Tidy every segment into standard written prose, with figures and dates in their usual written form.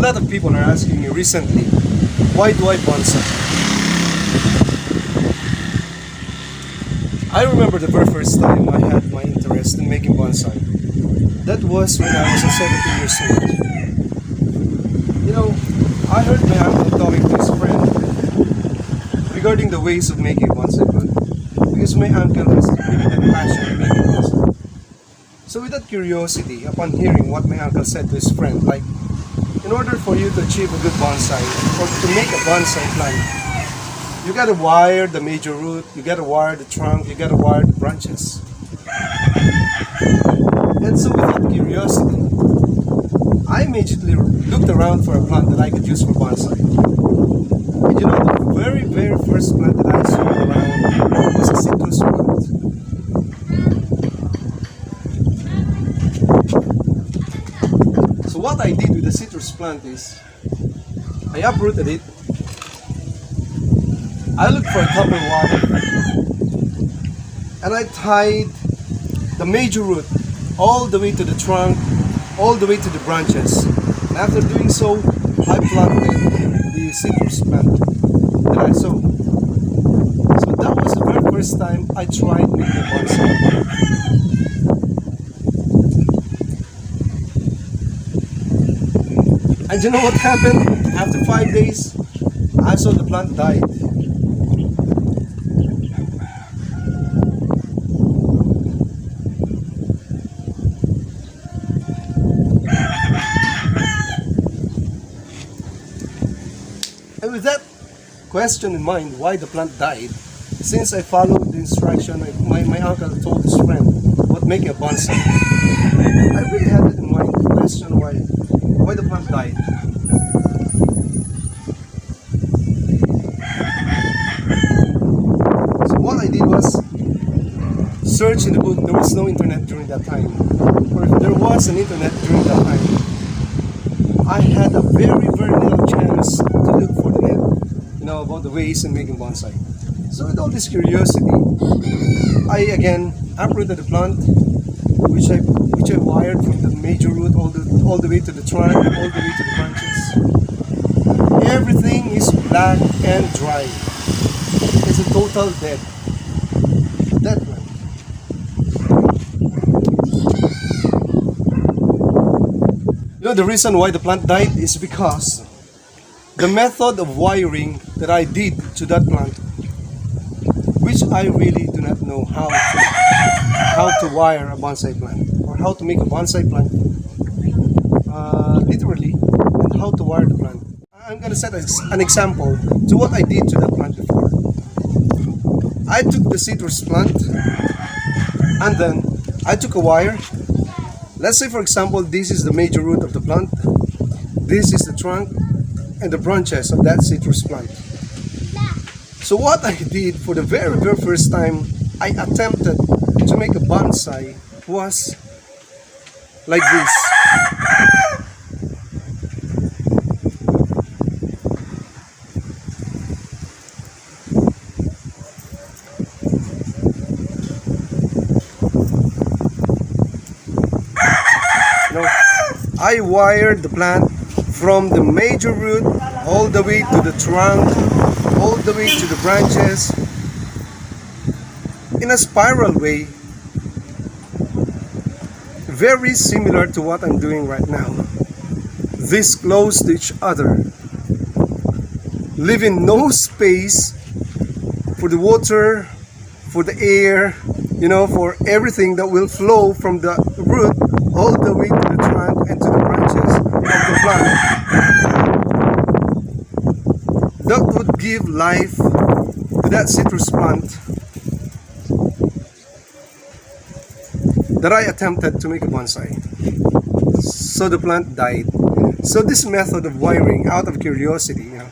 lot of people are asking me recently, why do I bonsai? I remember the very first time I had my interest in making bonsai. That was when I was 17 years old. You know, I heard my uncle talking to his friend regarding the ways of making bonsai plant, because my uncle has really that passion in making bonsai. So with that curiosity, upon hearing what my uncle said to his friend, like, in order for you to achieve a good bonsai, or to make a bonsai plant, you gotta wire the major root, you gotta wire the trunk, you gotta wire the branches. And so with that curiosity, I immediately looked around for a plant that I could use for bonsai. And you know, the very first plant that I saw around was a citrus plant. So what I did with the citrus plant is, I uprooted it. I looked for a copper wire and I tied the major root all the way to the trunk, all the way to the branches. And after doing so, I planted the citrus plant that I saw. So that was the very first time I tried making bonsai. And you know what happened? After 5 days, I saw the plant died. And with that question in mind, why the plant died, since I followed the instruction my uncle told his friend about making a bonsai, I really had it in mind to question why the plant died. So what I did was search in the book. There was no internet during that time, or if there was an internet during that time, I had a very little chance to look for the net, you know, about the ways in making bonsai. So with all this curiosity, I again uprooted the plant, which I wired from the major root all the way to the trunk, all the way to the branches. Everything is black and dry. It's a total dead plant. You know, the reason why the plant died is because the method of wiring that I did to that plant, which I really do not know how to wire a bonsai plant, or how to make a bonsai plant literally, and how to wire the plant. I'm going to set an example to what I did to that plant before. I took the citrus plant and then I took a wire. Let's say, for example, this is the major root of the plant, this is the trunk and the branches of that citrus plant. So what I did for the very first time I attempted to make a bonsai was like this. I wired the plant from the major root all the way to the trunk, all the way to the branches, in a spiral way, very similar to what I'm doing right now. This close to each other, leaving no space for the water, for the air, you know, for everything that will flow from the root all the way to the trunk and to the branches of the plant. That would give life to that citrus plant that I attempted to make a bonsai. So the plant died. So this method of wiring, out of curiosity, you know,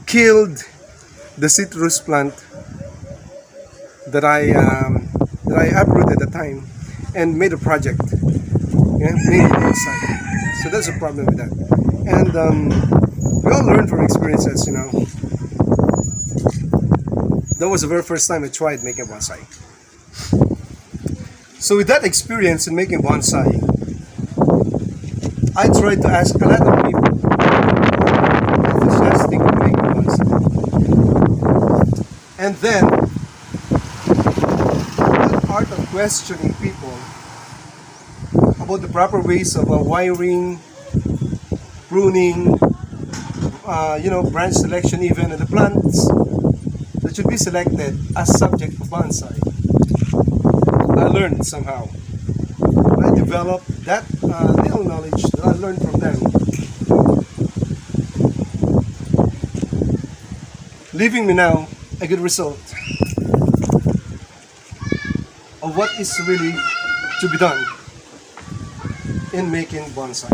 killed the citrus plant that I uprooted at the time and made a project. Yeah, made a bonsai. So that's a problem with that. And we all learn from experiences, you know. That was the very first time I tried making bonsai. So with that experience in making bonsai, I tried to ask a lot of people And then, that art of questioning people about the proper ways of wiring, pruning, branch selection even, and the plants that should be selected as subject for bonsai. I learned somehow. I developed that little knowledge that I learned from them, leaving me now a good result of what is really to be done in making bonsai.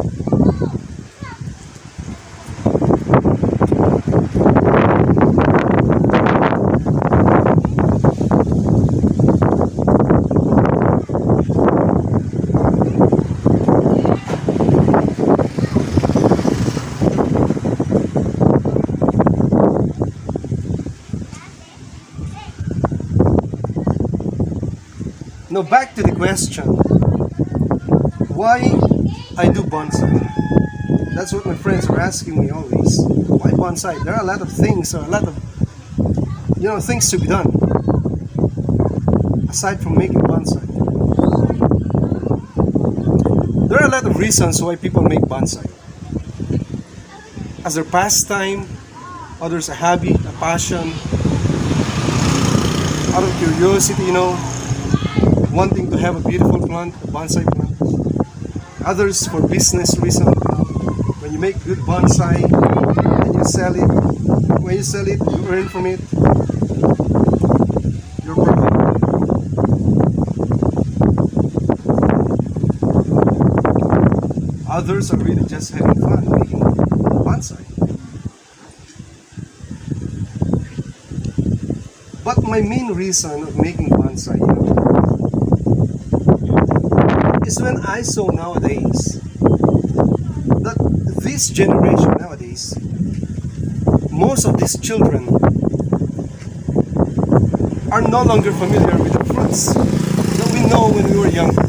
Now back to the question, why I do bonsai? That's what my friends are asking me always. Why bonsai? There are a lot of things, or a lot of things to be done aside from making bonsai. There are a lot of reasons why people make bonsai. As their pastime, others a hobby, a passion, out of curiosity, wanting to have a beautiful plant, a bonsai plant. Others for business reason. When you make good bonsai and you sell it, when you sell it, you earn from it. You're profit. Others are really just having fun making bonsai. But my main reason of making bonsai, is when I saw nowadays that this generation nowadays, most of these children are no longer familiar with the fruits that we know when we were younger.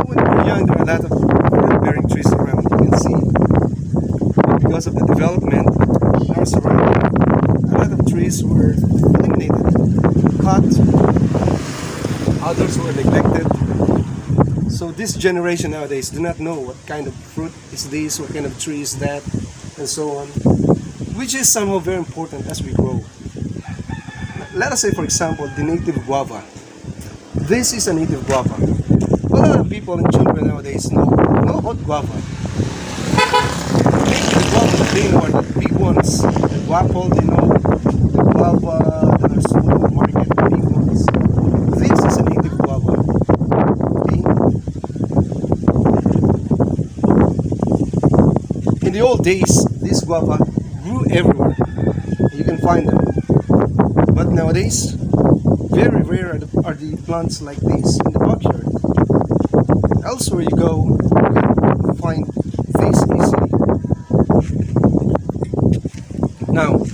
When we were young, there are a lot of fruit-bearing trees around, you can see. But because of the development in our surrounding, a lot of trees were eliminated, cut. Others were neglected. So this generation nowadays do not know what kind of fruit is this, what kind of tree is that, and so on, which is somehow very important as we grow. Let us say, for example, the native guava. This is a native guava. A lot of people and children nowadays know about guava. The guava that they know are the big ones. The guapo, they know. The guava that are sold in the market, the big ones. This is a native guava. Okay? In the old days, this guava grew everywhere. You can find them. But nowadays, very rare are the plants like this in the backyard. Elsewhere you go, you can find this easily. Now,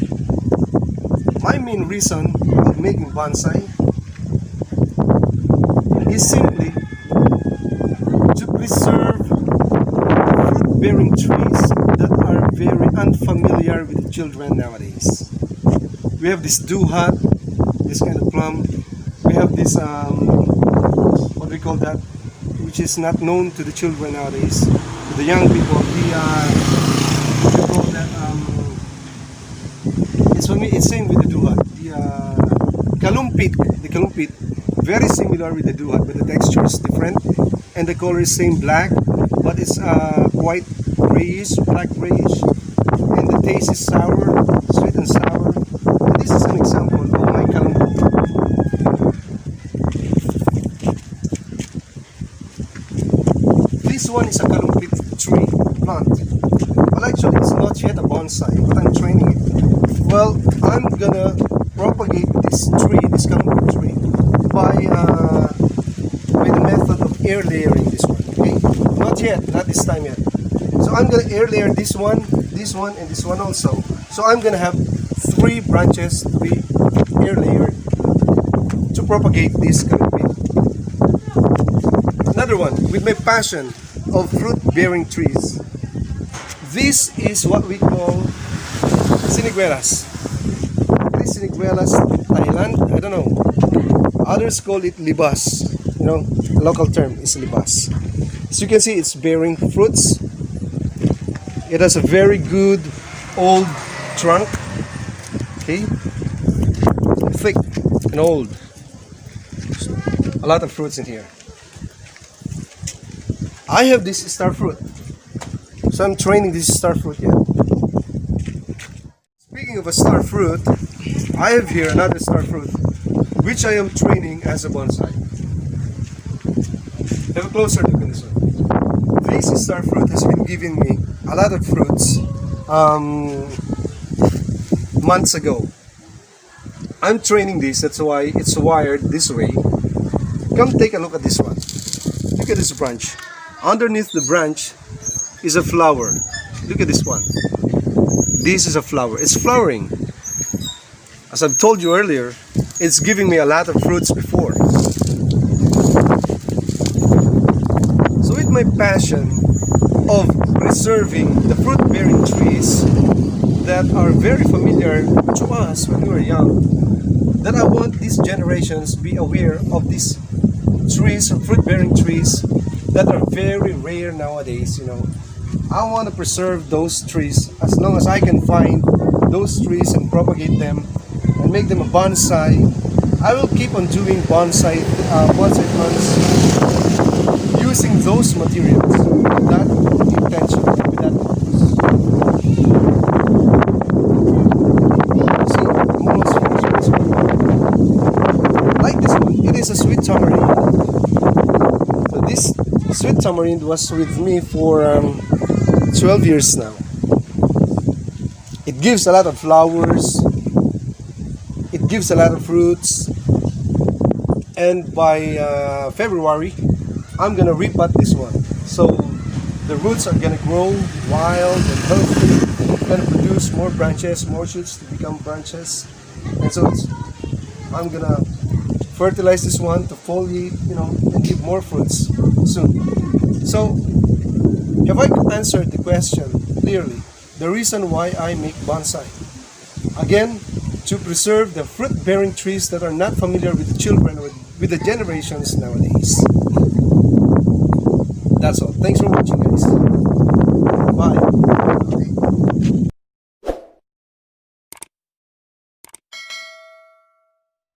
my main reason of making bonsai is simply to preserve fruit-bearing trees that are very unfamiliar with the children nowadays. We have this duhat, this kind of plum. We have this, what do we call that, which is not known to the children nowadays, to the young people. What do you call that? It's same with the duhat. The kalumpit, very similar with the duhat, but the texture is different, and the color is same black, but it's quite grayish, black grayish, and the taste is sour, sweet and sour. And this is an example of my kalumpit. This one is a kalumpit tree plant. Well, actually, it's not yet a bonsai, but I'm training it. Well, I'm gonna propagate this tree, this kalumpit tree, by the method of air layering this one. Okay, not yet, not this time yet. So I'm gonna air layer this one, and this one also. So I'm gonna have 3 branches to be air layered to propagate this kalumpit. Another one, with my passion of fruit-bearing trees. This is what we call Siniguelas. It is Siniguelas in Thailand. I don't know. Others call it libas. You know, the local term is libas. As you can see, it's bearing fruits. It has a very good old trunk. Okay, thick and old. A lot of fruits in here. I have this star fruit, so I'm training this star fruit yet. Speaking of a star fruit, I have here another star fruit, which I am training as a bonsai. Have a closer look at this one. This star fruit has been giving me a lot of fruits months ago. I'm training this, that's why it's wired this way. Come take a look at this one. Look at this branch. Underneath the branch is a flower. Look at this one. This is a flower. It's flowering. As I've told you earlier, it's giving me a lot of fruits before. So with my passion of preserving the fruit-bearing trees that are very familiar to us when we were young, that I want these generations to be aware of these trees, or fruit-bearing trees that are very rare nowadays, you know. I want to preserve those trees as long as I can find those trees and propagate them and make them a bonsai. I will keep on doing bonsai plants using those materials with that intention, with that purpose. See, I'm almost finished with this one. Like this one, it is a sweet tamarind. So this sweet tamarind was with me for 12 years now. It gives a lot of flowers, it gives a lot of fruits, and by February I'm gonna repot this one, so the roots are gonna grow wild and healthy, gonna produce more branches, more shoots to become branches, and so I'm gonna fertilize this one to foliate, you know, and give more fruits soon. So have I answered the question clearly? The reason why I make bonsai. Again, to preserve the fruit-bearing trees that are not familiar with the children or with the generations nowadays. That's all. Thanks for watching, guys.